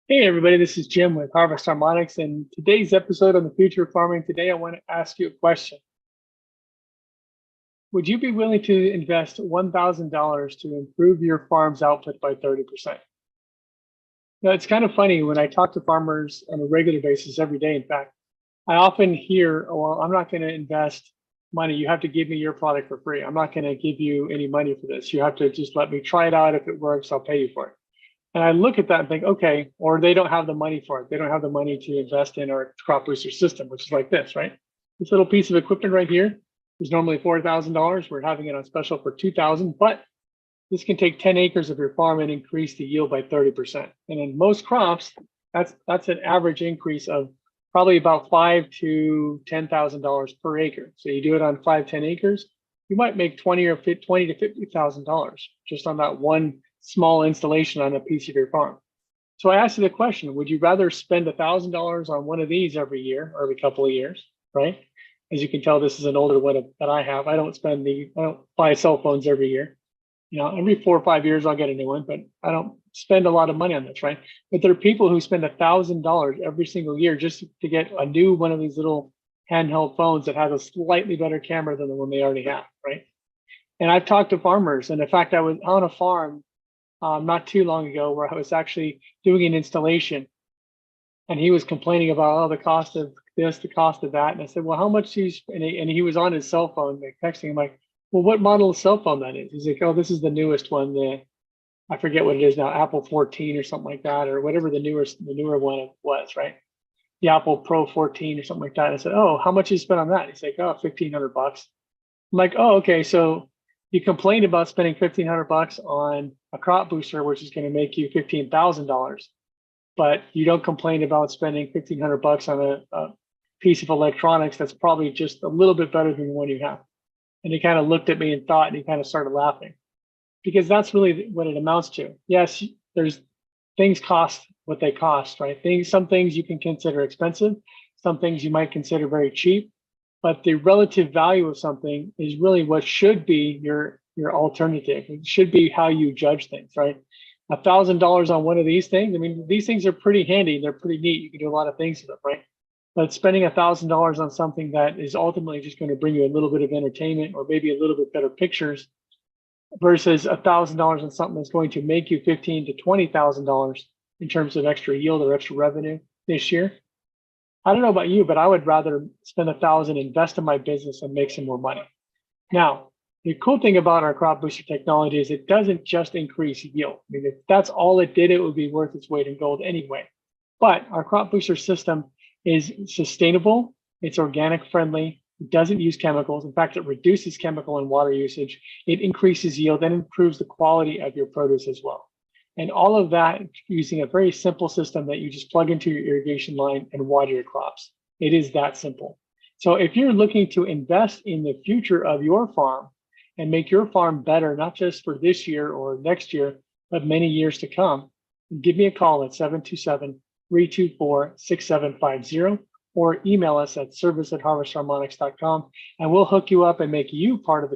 Hey everybody, this is Jim with Harvest Harmonics, and today's episode on the future of farming. Today, I want to ask you a question. Would you be willing to invest $1,000 to improve your farm's output by 30%? Now, it's kind of funny when I talk to farmers on a regular basis every day. In fact, I often hear, "Oh, well, I'm not going to invest money. You have to give me your product for free. I'm not going to give you any money for this. You have to just let me try it out. If it works, I'll pay you for it." And I look at that and think, okay, or they don't have the money for it. They don't have the money to invest in our crop booster system, which is like this, right? This little piece of equipment right here is normally $4,000. We're having it on special for 2,000, but this can take 10 acres of your farm and increase the yield by 30%. And in most crops, that's an average increase of probably about $5,000 to $10,000 per acre. So you do it on 5, 10 acres, you might make 20 to $50,000 just on that one small installation on a piece of your farm. So I asked you the question, would you rather spend $1,000 on one of these every year or every couple of years, right? As you can tell, this is an older one that I have. I don't buy cell phones every year. Every 4 or 5 years I'll get a new one, but I don't spend a lot of money on this, right? But there are people who spend $1,000 every single year just to get a new one of these little handheld phones that has a slightly better camera than the one they already have, right? And I've talked to farmers, and in fact, I was on a farm not too long ago where I was actually doing an installation, and he was complaining about the cost of this, the cost of that, and I said, "Well, how much do you?" And he was on his cell phone, like, texting. I'm like, "Well, what model of cell phone that is?" He's like, "Oh, this is the newest one. I forget what it is now, Apple 14 or something like that, or whatever the newer one was, right? The Apple Pro 14 or something like that." I said, "Oh, how much you spent on that?" He's like, "Oh, $1,500." I'm like, "Oh, okay. So you complained about spending $1,500 on a crop booster, which is going to make you $15,000, but you don't complain about spending $1,500 on a piece of electronics that's probably just a little bit better than the one you have." And he kind of looked at me and thought, and he kind of started laughing, because that's really what it amounts to. Yes, there's things cost what they cost, right? Some things you can consider expensive, some things you might consider very cheap, but the relative value of something is really what should be your alternative. It should be how you judge things, right? $1,000 on one of these things. I mean, these things are pretty handy. They're pretty neat. You can do a lot of things with them, right? But spending $1,000 on something that is ultimately just going to bring you a little bit of entertainment or maybe a little bit better pictures versus $1,000 on something that's going to make you $15,000 to $20,000 in terms of extra yield or extra revenue this year. I don't know about you, but I would rather spend $1,000, invest in my business, and make some more money. Now, the cool thing about our crop booster technology is it doesn't just increase yield. I mean, if that's all it did, it would be worth its weight in gold anyway. But our crop booster system is sustainable, it's organic friendly, it doesn't use chemicals. In fact, it reduces chemical and water usage, it increases yield, and improves the quality of your produce as well. And all of that using a very simple system that you just plug into your irrigation line and water your crops. It is that simple. So if you're looking to invest in the future of your farm and make your farm better, not just for this year or next year, but many years to come, give me a call at 727-324-6750 or email us at service@harvestharmonics.com, and we'll hook you up and make you part of the